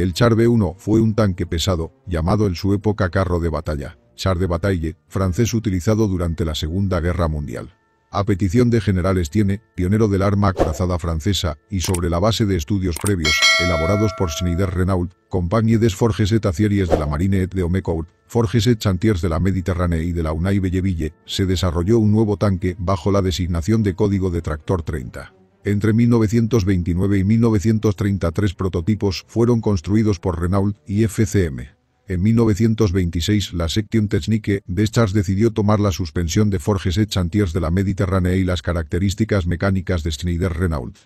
Aunque el Char B1 fue un tanque pesado, llamado en su época carro de batalla, char de bataille, francés utilizado durante la Segunda Guerra Mundial. A petición de General Estienne, pionero del arma acorazada francesa, y sobre la base de estudios previos, elaborados por Schneider-Renault, Compagnie des Forges et Aciéries de la Marine et de Homecourt, Forges et Chantiers de la Méditerranée y de la Unai Belleville, se desarrolló un nuevo tanque bajo la designación de código de Tractor 30. Entre 1929 y 1933 prototipos fueron construidos por Renault y FCM. En 1926 la Section Technique des Chars decidió tomar la suspensión de Forges et Chantiers de la Méditerranée y las características mecánicas de Schneider-Renault.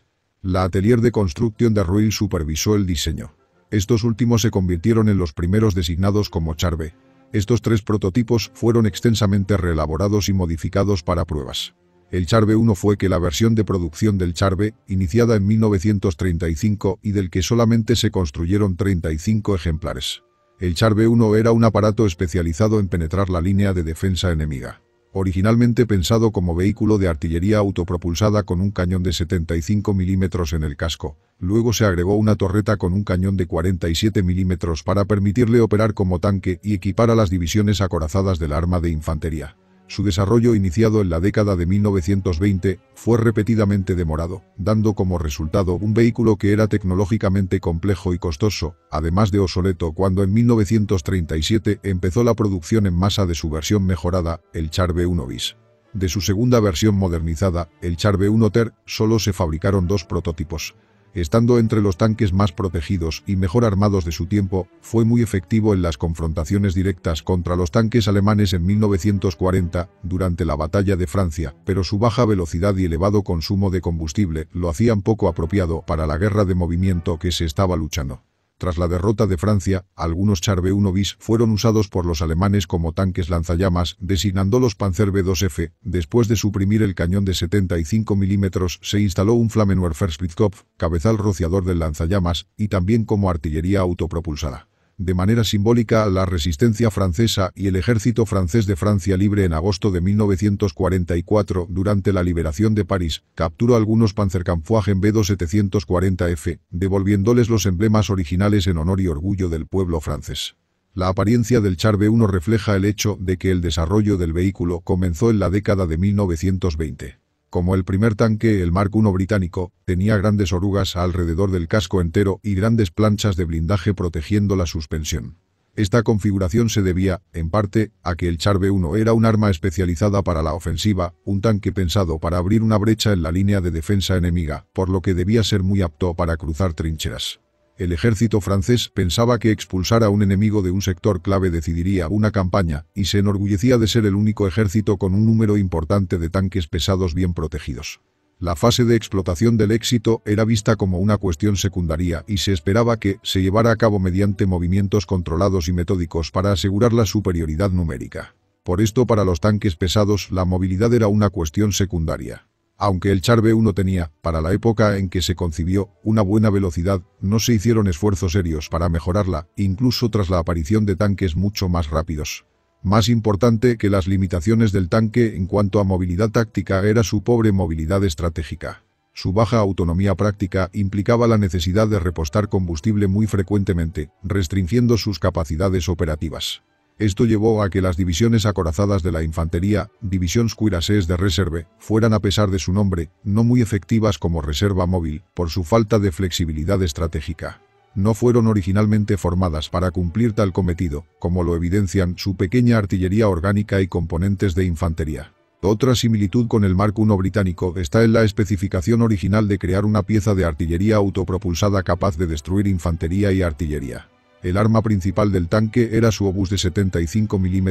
La Atelier de Construcción de Rueil supervisó el diseño. Estos últimos se convirtieron en los primeros designados como Char B. Estos tres prototipos fueron extensamente reelaborados y modificados para pruebas. El Char B1 fue la versión de producción del Char B, iniciada en 1935 y del que solamente se construyeron 35 ejemplares. El Char B1 era un aparato especializado en penetrar la línea de defensa enemiga. Originalmente pensado como vehículo de artillería autopropulsada con un cañón de 75 mm en el casco, luego se agregó una torreta con un cañón de 47 mm para permitirle operar como tanque y equipar a las divisiones acorazadas del arma de infantería. Su desarrollo, iniciado en la década de 1920, fue repetidamente demorado, dando como resultado un vehículo que era tecnológicamente complejo y costoso, además de obsoleto cuando en 1937 empezó la producción en masa de su versión mejorada, el Char B1 bis. De su segunda versión modernizada, el Char B1 Ter, solo se fabricaron 2 prototipos. Estando entre los tanques más protegidos y mejor armados de su tiempo, fue muy efectivo en las confrontaciones directas contra los tanques alemanes en 1940, durante la Batalla de Francia, pero su baja velocidad y elevado consumo de combustible lo hacían poco apropiado para la guerra de movimiento que se estaba luchando. Tras la derrota de Francia, algunos Char B1 bis fueron usados por los alemanes como tanques lanzallamas, designándolos Panzer B2F. Después de suprimir el cañón de 75 mm, se instaló un Flammenwerfer-Spritzkopf, cabezal rociador del lanzallamas, y también como artillería autopropulsada. De manera simbólica, la resistencia francesa y el ejército francés de Francia Libre en agosto de 1944, durante la liberación de París, capturó algunos Panzerkampfwagen B2-740F, devolviéndoles los emblemas originales en honor y orgullo del pueblo francés. La apariencia del Char B1 refleja el hecho de que el desarrollo del vehículo comenzó en la década de 1920. Como el primer tanque, el Mark I británico, tenía grandes orugas alrededor del casco entero y grandes planchas de blindaje protegiendo la suspensión. Esta configuración se debía, en parte, a que el Char B1 era un arma especializada para la ofensiva, un tanque pensado para abrir una brecha en la línea de defensa enemiga, por lo que debía ser muy apto para cruzar trincheras. El ejército francés pensaba que expulsar a un enemigo de un sector clave decidiría una campaña, y se enorgullecía de ser el único ejército con un número importante de tanques pesados bien protegidos. La fase de explotación del éxito era vista como una cuestión secundaria y se esperaba que se llevara a cabo mediante movimientos controlados y metódicos para asegurar la superioridad numérica. Por esto, para los tanques pesados la movilidad era una cuestión secundaria. Aunque el Char B1 tenía, para la época en que se concibió, una buena velocidad, no se hicieron esfuerzos serios para mejorarla, incluso tras la aparición de tanques mucho más rápidos. Más importante que las limitaciones del tanque en cuanto a movilidad táctica era su pobre movilidad estratégica. Su baja autonomía práctica implicaba la necesidad de repostar combustible muy frecuentemente, restringiendo sus capacidades operativas. Esto llevó a que las divisiones acorazadas de la infantería, Divisions Cuirassés de Reserve, fueran, a pesar de su nombre, no muy efectivas como reserva móvil, por su falta de flexibilidad estratégica. No fueron originalmente formadas para cumplir tal cometido, como lo evidencian su pequeña artillería orgánica y componentes de infantería. Otra similitud con el Mark I británico está en la especificación original de crear una pieza de artillería autopropulsada capaz de destruir infantería y artillería. El arma principal del tanque era su obús de 75 mm,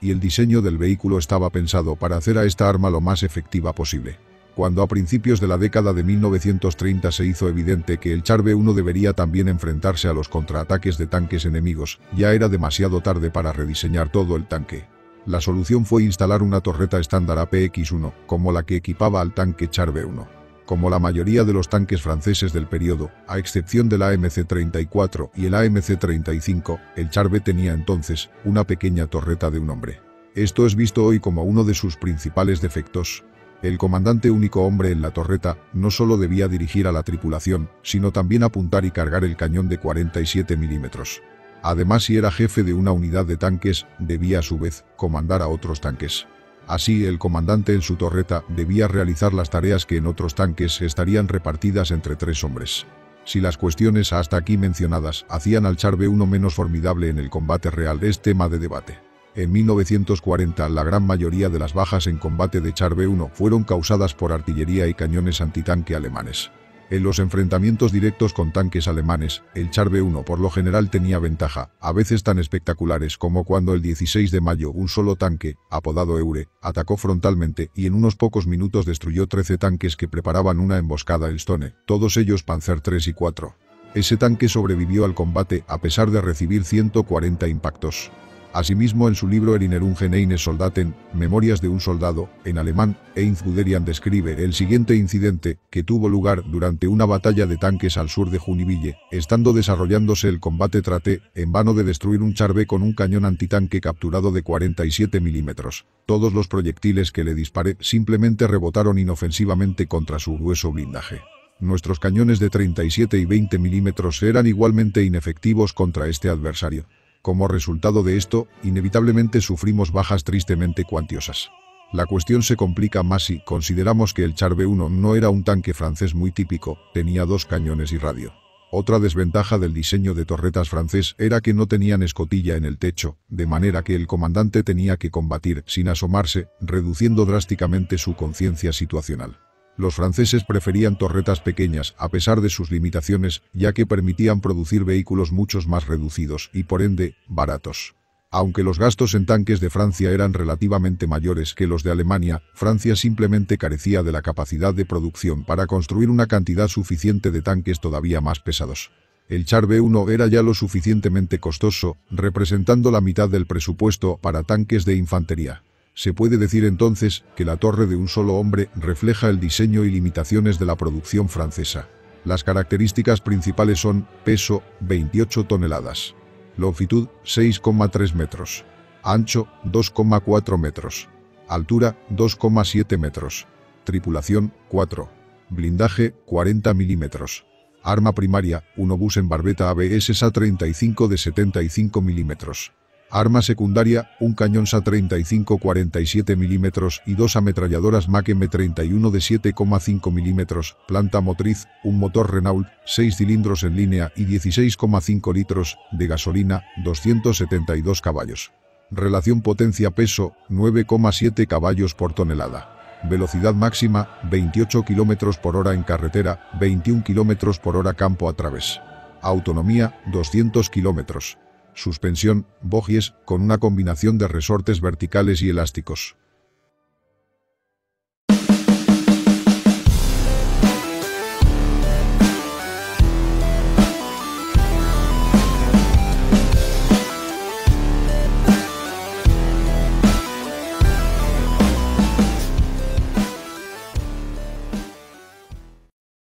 y el diseño del vehículo estaba pensado para hacer a esta arma lo más efectiva posible. Cuando a principios de la década de 1930 se hizo evidente que el Char B1 debería también enfrentarse a los contraataques de tanques enemigos, ya era demasiado tarde para rediseñar todo el tanque. La solución fue instalar una torreta estándar APX-1, como la que equipaba al tanque Char B1. Como la mayoría de los tanques franceses del periodo, a excepción del AMC-34 y el AMC-35, el Char B tenía entonces una pequeña torreta de un hombre. Esto es visto hoy como uno de sus principales defectos. El comandante, único hombre en la torreta, no solo debía dirigir a la tripulación, sino también apuntar y cargar el cañón de 47 milímetros. Además, si era jefe de una unidad de tanques, debía a su vez comandar a otros tanques. Así, el comandante en su torreta debía realizar las tareas que en otros tanques estarían repartidas entre 3 hombres. Si las cuestiones hasta aquí mencionadas hacían al Char B-1 menos formidable en el combate real, es tema de debate. En 1940, la gran mayoría de las bajas en combate de Char B-1 fueron causadas por artillería y cañones antitanque alemanes. En los enfrentamientos directos con tanques alemanes, el Char B-1 por lo general tenía ventaja, a veces tan espectaculares como cuando el 16 de mayo un solo tanque, apodado Eure, atacó frontalmente y en unos pocos minutos destruyó 13 tanques que preparaban una emboscada el Stone, todos ellos Panzer III y IV. Ese tanque sobrevivió al combate a pesar de recibir 140 impactos. Asimismo, en su libro Erinnerungen eines Soldaten, Memorias de un soldado, en alemán, Heinz Guderian describe el siguiente incidente, que tuvo lugar durante una batalla de tanques al sur de Juniville. Estando desarrollándose el combate, traté, en vano, de destruir un Char B con un cañón antitanque capturado de 47 milímetros. Todos los proyectiles que le disparé simplemente rebotaron inofensivamente contra su grueso blindaje. Nuestros cañones de 37 y 20 milímetros eran igualmente inefectivos contra este adversario. Como resultado de esto, inevitablemente sufrimos bajas tristemente cuantiosas. La cuestión se complica más si consideramos que el Char B-1 no era un tanque francés muy típico, tenía 2 cañones y radio. Otra desventaja del diseño de torretas francés era que no tenían escotilla en el techo, de manera que el comandante tenía que combatir sin asomarse, reduciendo drásticamente su conciencia situacional. Los franceses preferían torretas pequeñas, a pesar de sus limitaciones, ya que permitían producir vehículos mucho más reducidos y, por ende, baratos. Aunque los gastos en tanques de Francia eran relativamente mayores que los de Alemania, Francia simplemente carecía de la capacidad de producción para construir una cantidad suficiente de tanques todavía más pesados. El Char B-1 era ya lo suficientemente costoso, representando la mitad del presupuesto para tanques de infantería. Se puede decir entonces que la torre de un solo hombre refleja el diseño y limitaciones de la producción francesa. Las características principales son: peso, 28 toneladas. Longitud, 6,3 metros. Ancho, 2,4 metros. Altura, 2,7 metros. Tripulación, 4. Blindaje, 40 milímetros. Arma primaria, un obús en barbeta ABS SA-35 de 75 milímetros. Arma secundaria, un cañón SA-35 47 milímetros y 2 ametralladoras Mac M31 de 7,5 milímetros, planta motriz, un motor Renault, 6 cilindros en línea y 16,5 litros de gasolina, 272 caballos. Relación potencia-peso, 9,7 caballos por tonelada. Velocidad máxima, 28 km por hora en carretera, 21 km por hora campo a través. Autonomía, 200 km. Suspensión, bogies, con una combinación de resortes verticales y elásticos.